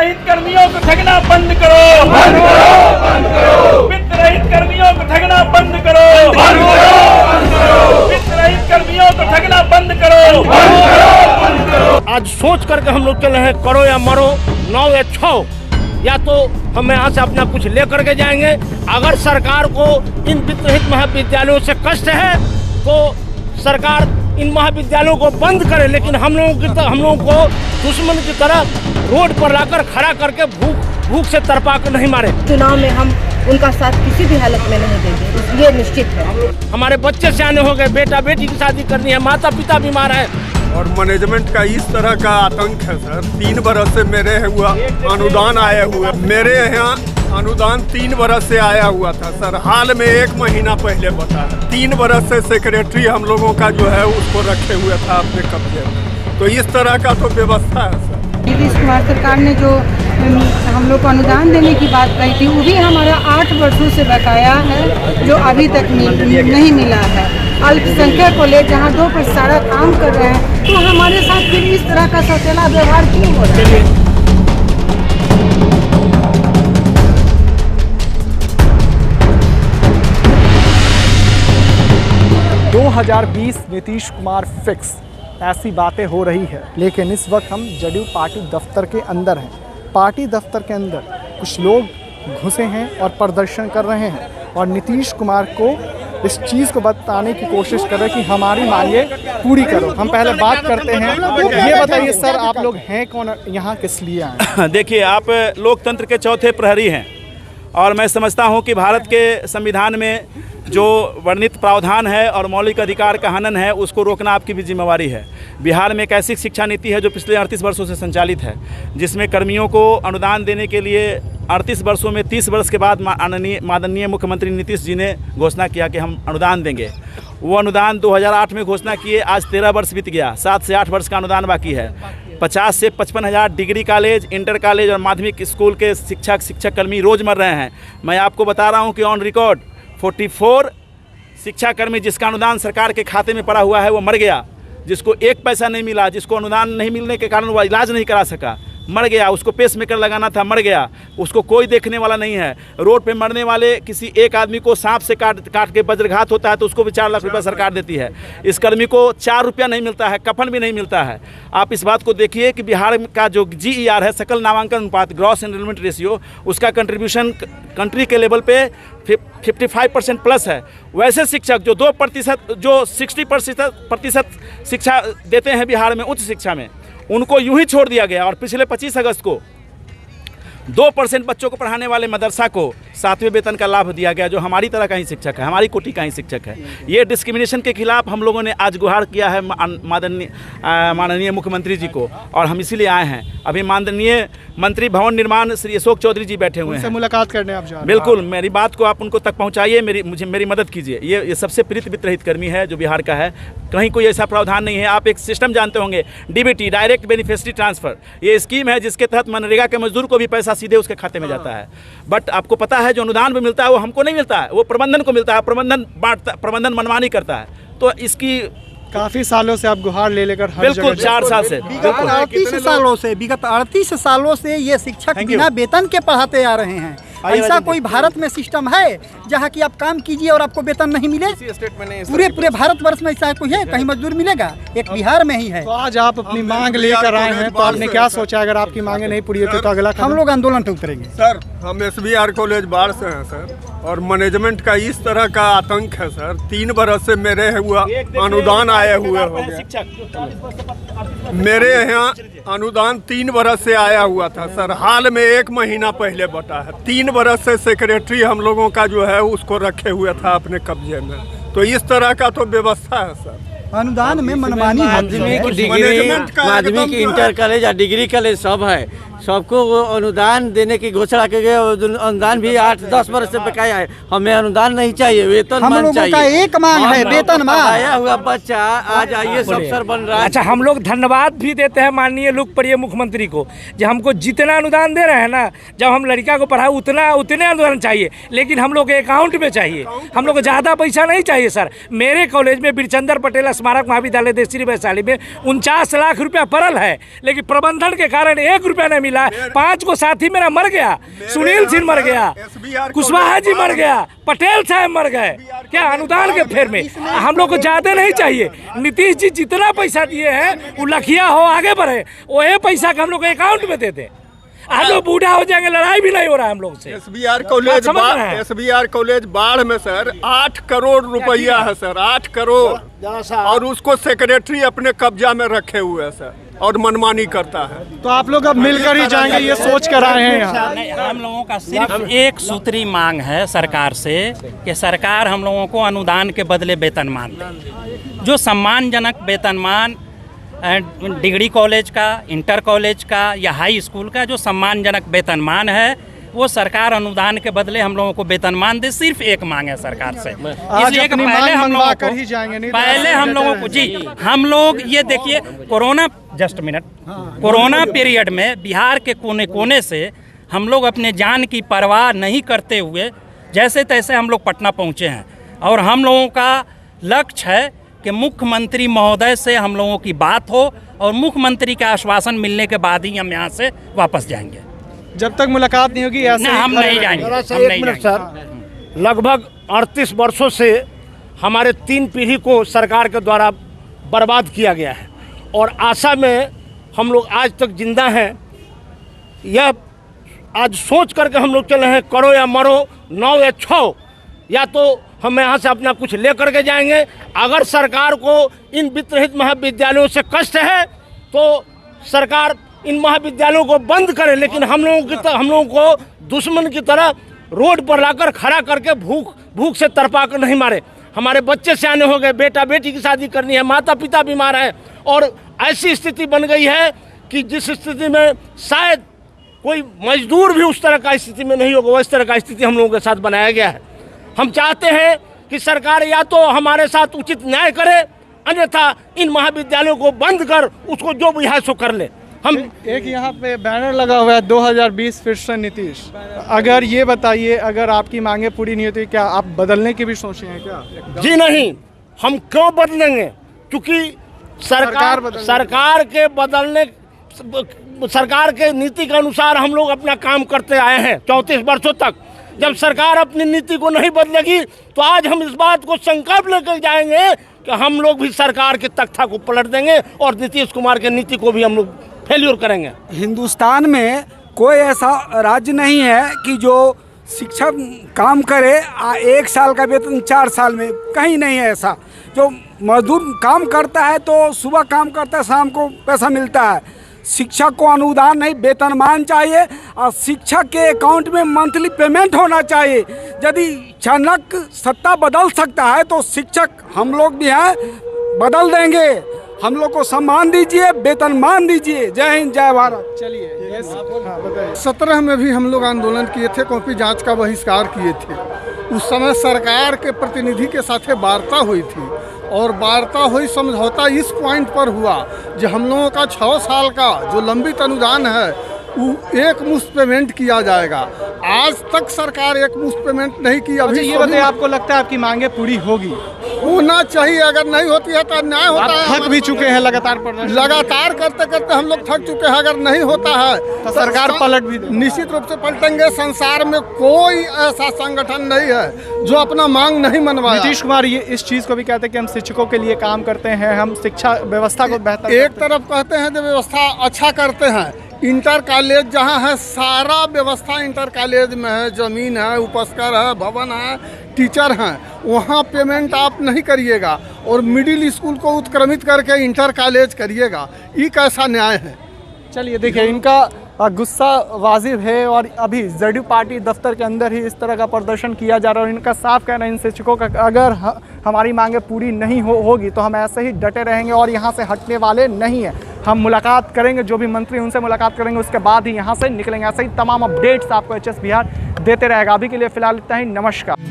रहित कर्मियों को ठगना बंद करो, बंद करो, बंद करो। वित्त रहित कर्मियों को ठगना बंद करो, बंद करो, बंद करो। वित्त रहित कर्मियों को ठगना बंद करो, बंद करो, बंद करो। आज सोच करके हम लोग चले हैं, करो या मरो, 9 या 6, या तो हम यहाँ से अपना कुछ ले करके जाएंगे। अगर सरकार को इन वित्त रहित महाविद्यालयों से कष्ट है तो सरकार इन महाविद्यालयों को बंद करे, लेकिन हम लोगों को दुश्मन की तरह रोड पर लाकर खड़ा करके भूख से तड़पा कर नहीं मारे। चुनाव में हम उनका साथ किसी भी हालत में नहीं देंगे, ये निश्चित है। हमारे बच्चे सियाने हो गए, बेटा बेटी की शादी करनी है, माता पिता बीमार है। और मैनेजमेंट का इस तरह का आतंक है सर। 3 बरस से मेरे हुआ अनुदान आया हुआ, मेरे यहाँ अनुदान 3 बरस से आया हुआ था सर, हाल में 1 महीना पहले बता है। 3 बरस से सेक्रेटरी हम लोगों का जो है उसको रखे हुए था अपने कब्जे में। तो इस तरह का तो व्यवस्था है सर। नीतीश कुमार सरकार ने जो हम लोग को अनुदान देने की बात कही थी, वो भी हमारा 8 वर्षों से बकाया है, जो अभी तक नहीं मिला है। अल्पसंख्यक को ले जहाँ 2 पर सारा काम कर रहे हैं, तो हमारे साथ फिर इस तरह का सौतेला व्यवहार क्यों हो रहा है? 2020 नीतीश कुमार फिक्स, ऐसी बातें हो रही है। लेकिन इस वक्त हम जदयू पार्टी दफ्तर के अंदर हैं। पार्टी दफ्तर के अंदर कुछ लोग घुसे हैं और प्रदर्शन कर रहे हैं और नीतीश कुमार को इस चीज़ को बताने की कोशिश कर रहे हैं कि हमारी मांगे पूरी करो। हम पहले बात करते हैं, ये बताइए सर, आप लोग हैं कौन, यहाँ किस लिए आए? देखिए, आप लोकतंत्र के चौथे प्रहरी हैं और मैं समझता हूँ कि भारत के संविधान में जो वर्णित प्रावधान है और मौलिक अधिकार का हनन है, उसको रोकना आपकी भी जिम्मेवारी है। बिहार में एक ऐसी शिक्षा नीति है जो पिछले 38 वर्षों से संचालित है, जिसमें कर्मियों को अनुदान देने के लिए 38 वर्षों में 30 वर्ष के बाद माननीय मुख्यमंत्री नीतीश जी ने घोषणा किया कि हम अनुदान देंगे। वो अनुदान 2008 में घोषणा किए, आज 13 वर्ष बीत गया, 7 से 8 वर्ष का अनुदान बाकी है। 50 से 55 हज़ार डिग्री कॉलेज, इंटर कॉलेज और माध्यमिक स्कूल के शिक्षक कर्मी रोज़ मर रहे हैं। मैं आपको बता रहा हूँ कि ऑन रिकॉर्ड 44 शिक्षाकर्मी जिसका अनुदान सरकार के खाते में पड़ा हुआ है वो मर गया, जिसको 1 पैसा नहीं मिला, जिसको अनुदान नहीं मिलने के कारण वो इलाज नहीं करा सका, मर गया। उसको पेसमेकर लगाना था, मर गया। उसको कोई देखने वाला नहीं है। रोड पे मरने वाले किसी एक आदमी को सांप से काट के वज्रघात होता है तो उसको भी 4 लाख रुपया सरकार देती है। इस कर्मी को 4 रुपया नहीं मिलता है, कफन भी नहीं मिलता है। आप इस बात को देखिए कि बिहार का जो GER है, सकल नामांकन अनुपात, ग्रॉस एनरोलमेंट रेशियो, उसका कंट्रीब्यूशन कंट्री के लेवल पे 55% प्लस है। वैसे शिक्षक जो 2% जो 60% शिक्षा देते हैं बिहार में उच्च शिक्षा में, उनको यूं ही छोड़ दिया गया। और पिछले 25 अगस्त को 2% बच्चों को पढ़ाने वाले मदरसा को 7वें वेतन का लाभ दिया गया, जो हमारी तरह का ही शिक्षक है, हमारी कोटि का ही शिक्षक है। ये डिस्क्रिमिनेशन के खिलाफ हम लोगों ने आज गुहार किया है माननीय मुख्यमंत्री जी को, और हम इसीलिए आए हैं। अभी माननीय मंत्री भवन निर्माण श्री अशोक चौधरी जी बैठे हुए हैं, मुलाकात करने आप जा रहे हैं? बिल्कुल, मेरी बात को आप उनको तक पहुंचाइए, मेरी मदद कीजिए। ये सबसे पीड़ित वित्त रहित कर्मी है जो बिहार का है, कहीं कोई ऐसा प्रावधान नहीं है। आप एक सिस्टम जानते होंगे, DBT, डायरेक्ट बेनिफिशियरी ट्रांसफर, ये स्कीम है जिसके तहत मनरेगा के मजदूर को भी पैसा सीधे उसके खाते में जाता है। बट आपको पता है जो अनुदान भी मिलता है वो हमको नहीं मिलता है, वो प्रबंधन को मिलता है। प्रबंधन मनमानी करता है। तो इसकी काफी सालों से आप गुहार ले लेकर हर बिल्कुल जगह 4 साल से विगत 38 सालों से ये शिक्षक बिना वेतन के पढ़ाते आ रहे हैं। ऐसा कोई भारत में सिस्टम है जहाँ की आप काम कीजिए और आपको वेतन नहीं मिले? पूरे भारतवर्ष में ऐसा कोई है? कहीं मजदूर मिलेगा? एक बिहार में ही है। तो आज आप अपनी मांग लेकर आए हैं, तो आपने क्या सोचा अगर आपकी मांगे नहीं पूरी होती तो अगला हम लोग आंदोलन पे उतरेंगे? सर, हम SBR कॉलेज बाढ़ से हैं सर, और मैनेजमेंट का इस तरह का आतंक है सर। 3 बरस से मेरे हुआ अनुदान आए हुए हो गए। मेरे यहाँ अनुदान 3 बरस से आया हुआ था सर, हाल में 1 महीना पहले बता है। 3 बरस से सेक्रेटरी हम लोगों का जो है उसको रखे हुए था अपने कब्जे में। तो इस तरह का तो व्यवस्था है सर। अनुदान में मनमानी माध्यमिक इंटर कॉलेज या डिग्री कॉलेज सब है, सबको वो अनुदान देने की घोषणा की गई। अनुदान भी 8-10 वर्ष से बकाया है। हमें अनुदान नहीं चाहिए, वेतन हम लोगों का एक मांग है, वेतन मांग। आया हुआ बच्चा आज IAS अफसर बन रहा है। अच्छा, हम लोग धन्यवाद भी देते हैं माननीय लोकप्रिय मुख्यमंत्री को, जो हमको जितना अनुदान दे रहे हैं ना, जब हम लड़का को पढ़ाए उतने अनुदान चाहिए, लेकिन हम लोग के अकाउंट में चाहिए। हम लोग को ज़्यादा पैसा नहीं चाहिए सर। मेरे कॉलेज में बीरचंद्र पटेल स्मारक महाविद्यालय देसरी वैशाली में 49 लाख रुपया पड़ल है, लेकिन प्रबंधन के कारण 1 रुपया नहीं मिला, 5 को साथी मेरा मर गया, सुनील सिंह मर गया, कुशवाहा जी मर गया, पटेल साहब मर गए। क्या अनुदान के फेर में हम लोग को ज्यादा नहीं चाहिए। नीतीश जी जितना पैसा दिए हैं वो लखिया हो आगे बढ़े, वही पैसा का हम लोग अकाउंट में देते। हम लोग बूढ़ा हो जाएंगे, लड़ाई भी नहीं हो रहा है हम लोग से। SBR कॉलेज बाढ़ में सर 8 करोड़ रुपया है सर, 8 करोड़, और उसको सेक्रेटरी अपने कब्जा में रखे हुए है सर, और मनमानी करता है। तो आप लोग अब मिलकर ही जाएंगे, ये सोच कर आए हैं यहाँ? नहीं, हम लोगों का सिर्फ एक सूत्री मांग है सरकार से कि सरकार हम लोगों को अनुदान के बदले वेतनमान दे। जो सम्मानजनक वेतनमान डिग्री कॉलेज का, इंटर कॉलेज का या हाई स्कूल का जो सम्मानजनक वेतनमान है, वो सरकार अनुदान के बदले हम लोगों को वेतनमान दे। सिर्फ एक मांग है सरकार से, इसलिए कि पहले हम लोगों को जी हम लोग ये देखिए कोरोना कोरोना पीरियड में बिहार के कोने कोने से हम लोग अपने जान की परवाह नहीं करते हुए जैसे तैसे हम लोग पटना पहुँचे हैं, और हम लोगों का लक्ष्य है कि मुख्यमंत्री महोदय से हम लोगों की बात हो और मुख्यमंत्री का आश्वासन मिलने के बाद ही हम यहाँ से वापस जाएंगे। जब तक मुलाकात नहीं होगी ऐसे हम नहीं जाएंगे। सर, लगभग 38 वर्षों से हमारे 3 पीढ़ी को सरकार के द्वारा बर्बाद किया गया है, और आशा में हम लोग आज तक जिंदा हैं। यह आज सोच करके हम लोग चले हैं, करो या मरो, 9 या 6, या तो हम यहाँ से अपना कुछ ले करके जाएंगे। अगर सरकार को इन वित्त रहित महाविद्यालयों से कष्ट है तो सरकार इन महाविद्यालयों को बंद करे, लेकिन हम लोगों को दुश्मन की तरह रोड पर लाकर खड़ा करके भूख से तड़पा कर नहीं मारे। हमारे बच्चे सियाने हो गए, बेटा बेटी की शादी करनी है, माता पिता बीमार हैं, और ऐसी स्थिति बन गई है कि जिस स्थिति में शायद कोई मजदूर भी उस तरह का स्थिति में नहीं होगा, इस तरह का स्थिति हम लोगों के साथ बनाया गया है। हम चाहते हैं कि सरकार या तो हमारे साथ उचित न्याय करे, अन्यथा इन महाविद्यालयों को बंद कर उसको जो भी है सो कर ले। हम एक यहाँ पे बैनर लगा हुआ है 2020 फिर से नीतीश। अगर ये बताइए, अगर आपकी मांगे पूरी नहीं होती क्या आप बदलने की भी सोचे हैं क्या? जी नहीं, हम क्यों बदलेंगे, क्योंकि सरकार के नीति के अनुसार हम लोग अपना काम करते आए हैं 34 वर्षों तक। जब सरकार अपनी नीति को नहीं बदलेगी तो आज हम इस बात को संकल्प लेकर जाएंगे कि हम लोग भी सरकार के तख्ता को पलट देंगे और नीतीश कुमार की नीति को भी हम लोग फेल्योर करेंगे। हिंदुस्तान में कोई ऐसा राज्य नहीं है कि जो शिक्षक काम करे 1 साल का वेतन 4 साल में, कहीं नहीं है ऐसा। जो मजदूर काम करता है तो सुबह काम करता है, शाम को पैसा मिलता है। शिक्षक को अनुदान नहीं, वेतनमान चाहिए, और शिक्षक के अकाउंट में मंथली पेमेंट होना चाहिए। यदि अचानक सत्ता बदल सकता है तो शिक्षक हम लोग भी हैं, बदल देंगे। हम लोग को सम्मान दीजिए, वेतनमान दीजिए। जय हिंद, जय भारत। चलिए 17 में भी हम लोग आंदोलन किए थे, कॉपी जांच का बहिष्कार किए थे। उस समय सरकार के प्रतिनिधि के साथ वार्ता हुई थी, और वार्ता हुई, समझौता इस पॉइंट पर हुआ जो हम लोगों का 6 साल का जो लंबित अनुदान है वो एक मुश्त पेमेंट किया जाएगा। आज तक सरकार एक मुश्त पेमेंट नहीं की। अभी ये बताइए, आपको लगता है आपकी मांगे पूरी होगी? होना चाहिए, अगर नहीं होती है तो न्याय होता है। थक भी चुके हैं लगातार करते करते हम लोग थक चुके हैं। अगर नहीं होता है तो सरकार पलट भी निश्चित रूप से पलटेंगे। संसार में कोई ऐसा संगठन नहीं है जो अपना मांग नहीं मनवाया। नीतीश कुमार ये इस चीज़ को भी कहते हैं कि हम शिक्षकों के लिए काम करते हैं, हम शिक्षा व्यवस्था को बेहतर, एक तरफ कहते हैं जो व्यवस्था अच्छा करते हैं, इंटर कॉलेज जहाँ है सारा व्यवस्था इंटर कॉलेज में है, ज़मीन है, उपस्कर है, भवन है, टीचर हैं, वहाँ पेमेंट आप नहीं करिएगा और मिडिल स्कूल को उत्क्रमित करके इंटर कॉलेज करिएगा। ये कैसा न्याय है? चलिए देखिए, इनका गुस्सा वाजिब है और अभी जदयू पार्टी दफ्तर के अंदर ही इस तरह का प्रदर्शन किया जा रहा है और इनका साफ कहना है इन शिक्षकों का अगर हमारी मांगे पूरी नहीं होगी तो हम ऐसे ही डटे रहेंगे और यहाँ से हटने वाले नहीं हैं। हम मुलाकात करेंगे, जो भी मंत्री उनसे मुलाकात करेंगे, उसके बाद ही यहाँ से निकलेंगे। ऐसे ही तमाम अपडेट्स आपको HS बिहार देते रहेगा। अभी के लिए फ़िलहाल इतना ही। नमस्कार।